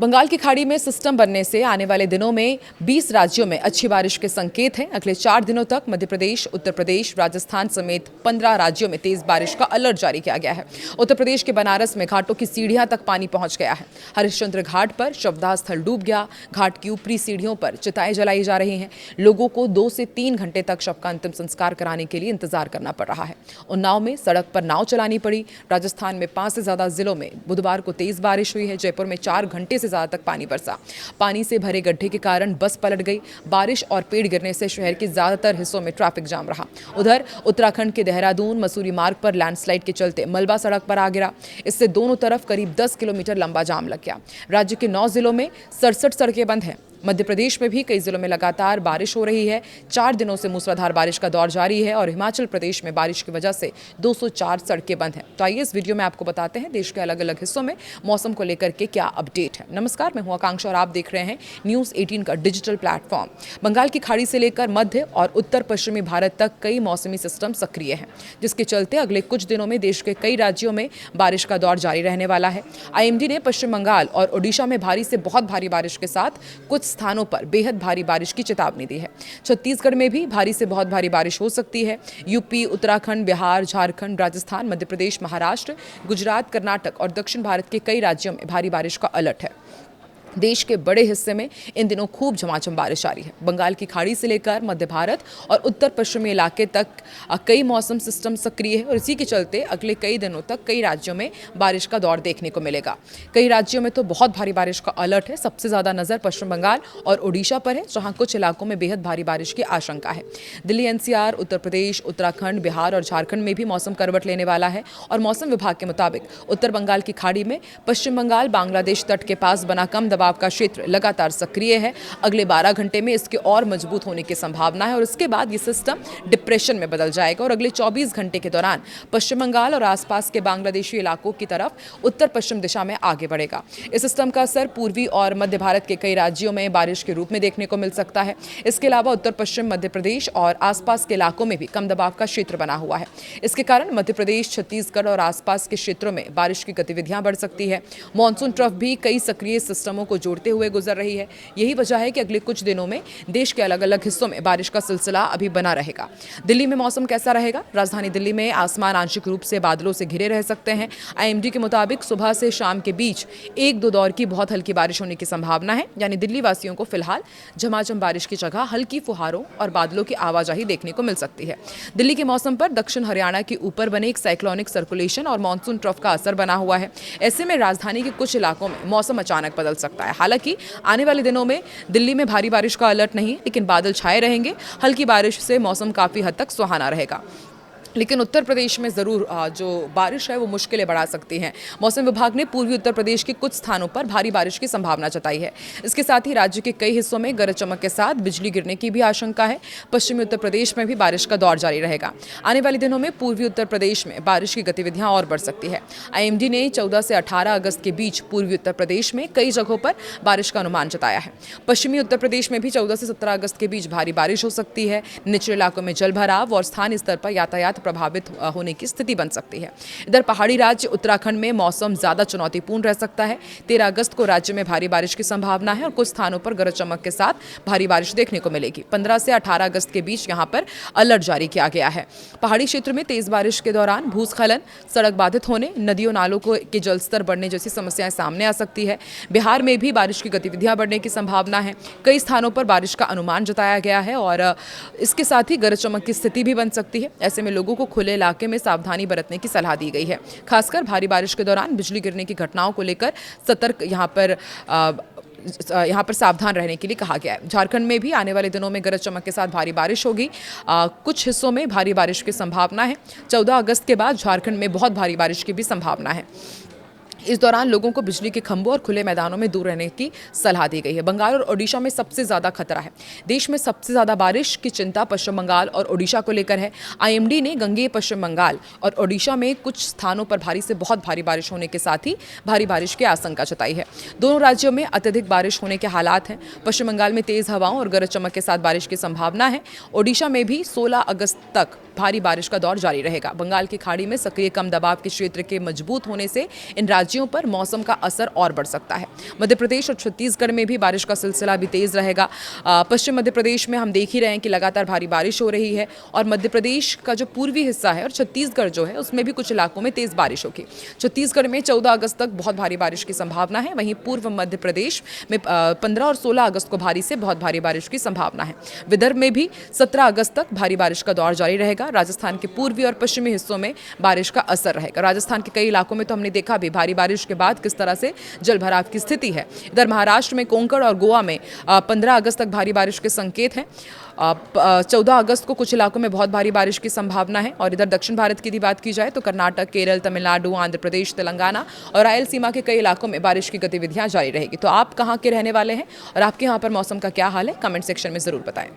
बंगाल की खाड़ी में सिस्टम बनने से आने वाले दिनों में 20 राज्यों में अच्छी बारिश के संकेत हैं। अगले 4 दिनों तक मध्य प्रदेश, उत्तर प्रदेश, राजस्थान समेत 15 राज्यों में तेज बारिश का अलर्ट जारी किया गया है। उत्तर प्रदेश के बनारस में घाटों की सीढ़ियां तक पानी पहुंच गया है। हरिश्चंद्र घाट पर शवदाह स्थल डूब गया। घाट की ऊपरी सीढ़ियों पर चिताएं जलाई जा रही हैं। लोगों को 2 से 3 घंटे तक शव का अंतिम संस्कार कराने के लिए इंतजार करना पड़ रहा है। उन्नाव में सड़क पर नाव चलानी पड़ी। राजस्थान में 5 से ज्यादा जिलों में बुधवार को तेज बारिश हुई है। जयपुर में 4 घंटे से ज्यादा तक पानी बरसा। पानी से भरे गड्ढे के कारण बस पलट गई। बारिश और पेड़ गिरने से शहर के ज्यादातर हिस्सों में ट्रैफिक जाम रहा। उधर उत्तराखंड के देहरादून मसूरी मार्ग पर लैंडस्लाइड के चलते मलबा सड़क पर आ गिरा। इससे दोनों तरफ करीब 10 किलोमीटर लंबा जाम लग गया। राज्य के 9 जिलों में 67 सड़कें बंद हैं। मध्य प्रदेश में भी कई जिलों में लगातार बारिश हो रही है। 4 दिनों से मूसलाधार बारिश का दौर जारी है और हिमाचल प्रदेश में बारिश की वजह से 204 सड़कें बंद हैं। तो आइए इस वीडियो में आपको बताते हैं देश के अलग अलग हिस्सों में मौसम को लेकर के क्या अपडेट है। नमस्कार, मैं हूं आकांक्षा और आप देख रहे हैं न्यूज़ 18 का डिजिटल प्लेटफॉर्म। बंगाल की खाड़ी से लेकर मध्य और उत्तर पश्चिमी भारत तक कई मौसमी सिस्टम सक्रिय हैं, जिसके चलते अगले कुछ दिनों में देश के कई राज्यों में बारिश का दौर जारी रहने वाला है। IMD ने पश्चिम बंगाल और ओडिशा में भारी से बहुत भारी बारिश के साथ कुछ स्थानों पर बेहद भारी बारिश की चेतावनी दी है। छत्तीसगढ़ में भी भारी से बहुत भारी बारिश हो सकती है। यूपी, उत्तराखंड, बिहार, झारखंड, राजस्थान, मध्य प्रदेश, महाराष्ट्र, गुजरात, कर्नाटक और दक्षिण भारत के कई राज्यों में भारी बारिश का अलर्ट है। देश के बड़े हिस्से में इन दिनों खूब झमाझम बारिश जारी है। बंगाल की खाड़ी से लेकर मध्य भारत और उत्तर पश्चिमी इलाके तक कई मौसम सिस्टम सक्रिय है और इसी के चलते अगले कई दिनों तक कई राज्यों में बारिश का दौर देखने को मिलेगा। कई राज्यों में तो बहुत भारी बारिश का अलर्ट है। सबसे ज्यादा नजर पश्चिम बंगाल और ओडिशा पर है, जहां कुछ इलाकों में बेहद भारी बारिश की आशंका है। दिल्ली, NCR, उत्तर प्रदेश, उत्तराखंड, बिहार और झारखंड में भी मौसम करवट लेने वाला है और मौसम विभाग के मुताबिक उत्तर बंगाल की खाड़ी में पश्चिम बंगाल बांग्लादेश तट के पास बना कम दबाव का क्षेत्र लगातार सक्रिय है। अगले 12 घंटे में इसके और मजबूत होने की संभावना है और इसके बाद ये सिस्टम डिप्रेशन में बदल जाएगा और अगले 24 घंटे के दौरान पश्चिम बंगाल और आसपास के बांग्लादेशी इलाकों की तरफ उत्तर पश्चिम दिशा में आगे बढ़ेगा। इस सिस्टम का असर पूर्वी और मध्य भारत के कई राज्यों में बारिश के रूप में देखने को मिल सकता है। इसके अलावा उत्तर पश्चिम मध्य प्रदेश और आसपास के इलाकों में भी कम दबाव का क्षेत्र बना हुआ है। इसके कारण मध्य प्रदेश, छत्तीसगढ़ और आसपास के क्षेत्रों में बारिश की गतिविधियां बढ़ सकती है। मॉनसून ट्रफ भी कई सक्रिय सिस्टमों को जोड़ते हुए गुजर रही है। यही वजह है कि अगले कुछ दिनों में देश के अलग अलग हिस्सों में बारिश का सिलसिला अभी बना रहेगा। दिल्ली में मौसम कैसा रहेगा? राजधानी दिल्ली में आसमान आंशिक रूप से बादलों से घिरे रह सकते हैं। IMD के मुताबिक सुबह से शाम के बीच 1-2 दौर की बहुत हल्की बारिश होने की संभावना है। यानी दिल्ली वासियों को फिलहाल झमाझम बारिश की जगह हल्की फुहारों और बादलों की आवाजाही देखने को मिल सकती है। दिल्ली के मौसम पर दक्षिण हरियाणा के ऊपर बने एक साइक्लोनिक सर्कुलेशन और मॉनसून ट्रफ का असर बना हुआ है। ऐसे में राजधानी के कुछ इलाकों में मौसम अचानक बदल सकता है। हालांकि आने वाले दिनों में दिल्ली में भारी बारिश का अलर्ट नहीं, लेकिन बादल छाए रहेंगे। हल्की बारिश से मौसम काफी हद तक सुहाना रहेगा, लेकिन उत्तर प्रदेश में ज़रूर जो बारिश है वो मुश्किलें बढ़ा सकती हैं। मौसम विभाग ने पूर्वी उत्तर प्रदेश के कुछ स्थानों पर भारी बारिश की संभावना जताई है। इसके साथ ही राज्य के कई हिस्सों में गरज चमक के साथ बिजली गिरने की भी आशंका है। पश्चिमी उत्तर प्रदेश में भी बारिश का दौर जारी रहेगा। आने वाले दिनों में पूर्वी उत्तर प्रदेश में बारिश की गतिविधियां और बढ़ सकती है। IMD ने 14 से 18 अगस्त के बीच पूर्वी उत्तर प्रदेश में कई जगहों पर बारिश का अनुमान जताया है। पश्चिमी उत्तर प्रदेश में भी 14 से 17 अगस्त के बीच भारी बारिश हो सकती है। निचले इलाकों में जलभराव और स्थानीय स्तर पर यातायात प्रभावित होने की स्थिति बन सकती है। इधर पहाड़ी राज्य उत्तराखंड में मौसम ज्यादा चुनौतीपूर्ण रह सकता है। 13 अगस्त को राज्य में भारी बारिश की संभावना है और कुछ स्थानों पर गरज चमक के साथ भारी बारिश देखने को मिलेगी। 15 से 18 अगस्त के बीच यहां पर अलर्ट जारी किया गया है। पहाड़ी क्षेत्र में तेज बारिश के दौरान भूस्खलन, सड़क बाधित होने, नदियों नालों के जलस्तर बढ़ने जैसी समस्याएं सामने आ सकती है। बिहार में भी बारिश की गतिविधियां बढ़ने की संभावना है। कई स्थानों पर बारिश का अनुमान जताया गया है और इसके साथ ही गरज चमक की स्थिति भी बन सकती है। ऐसे में लोगों को खुले इलाके में सावधानी बरतने की सलाह दी गई है। खासकर भारी बारिश के दौरान बिजली गिरने की घटनाओं को लेकर सतर्क यहाँ पर सावधान रहने के लिए कहा गया है। झारखंड में भी आने वाले दिनों में गरज चमक के साथ भारी बारिश होगी। कुछ हिस्सों में भारी बारिश की संभावना है। 14 अगस्त के बाद झारखंड में बहुत भारी बारिश की भी संभावना है। इस दौरान लोगों को बिजली के खंभों और खुले मैदानों में दूर रहने की सलाह दी गई है। बंगाल और ओडिशा में सबसे ज्यादा खतरा है। देश में सबसे ज्यादा बारिश की चिंता पश्चिम बंगाल और ओडिशा को लेकर है। IMD ने गंगेय पश्चिम बंगाल और ओडिशा में कुछ स्थानों पर भारी से बहुत भारी बारिश होने के साथ ही भारी बारिश की आशंका जताई है। दोनों राज्यों में अत्यधिक बारिश होने के हालात हैं। पश्चिम बंगाल में तेज हवाओं और गरज चमक के साथ बारिश की संभावना है। ओडिशा में भी 16 अगस्त तक भारी बारिश का दौर जारी रहेगा। बंगाल की खाड़ी में सक्रिय कम दबाव के क्षेत्र के मजबूत होने से इन राज्यों राज्यों पर मौसम का असर और बढ़ सकता है। मध्य प्रदेश और छत्तीसगढ़ में भी बारिश का सिलसिला भी तेज रहेगा। पश्चिम मध्य प्रदेश में हम देख ही रहे हैं कि लगातार भारी बारिश हो रही है और मध्य प्रदेश का जो पूर्वी हिस्सा है और छत्तीसगढ़ जो है उसमें भी कुछ इलाकों में तेज बारिश होगी। छत्तीसगढ़ में 14 अगस्त तक बहुत भारी बारिश की संभावना है। वहीं पूर्व मध्य प्रदेश में 15 और 16 अगस्त को भारी से बहुत भारी बारिश की संभावना है। विदर्भ में भी 17 अगस्त तक भारी बारिश का दौर जारी रहेगा। राजस्थान के पूर्वी और पश्चिमी हिस्सों में बारिश का असर रहेगा। राजस्थान के कई इलाकों में तो हमने देखा भी भारी बारिश के बाद किस तरह से जलभराव की स्थिति है। इधर महाराष्ट्र में कोंकण और गोवा में 15 अगस्त तक भारी बारिश के संकेत हैं। 14 अगस्त को कुछ इलाकों में बहुत भारी बारिश की संभावना है। और इधर दक्षिण भारत की यदि बात की जाए तो कर्नाटक, केरल, तमिलनाडु, आंध्र प्रदेश, तेलंगाना और रायल सीमा के कई इलाकों में बारिश की गतिविधियां जारी रहेगी। तो आप कहां के रहने वाले हैं और आपके यहां पर मौसम का क्या हाल है, कमेंट सेक्शन में जरूर बताएं।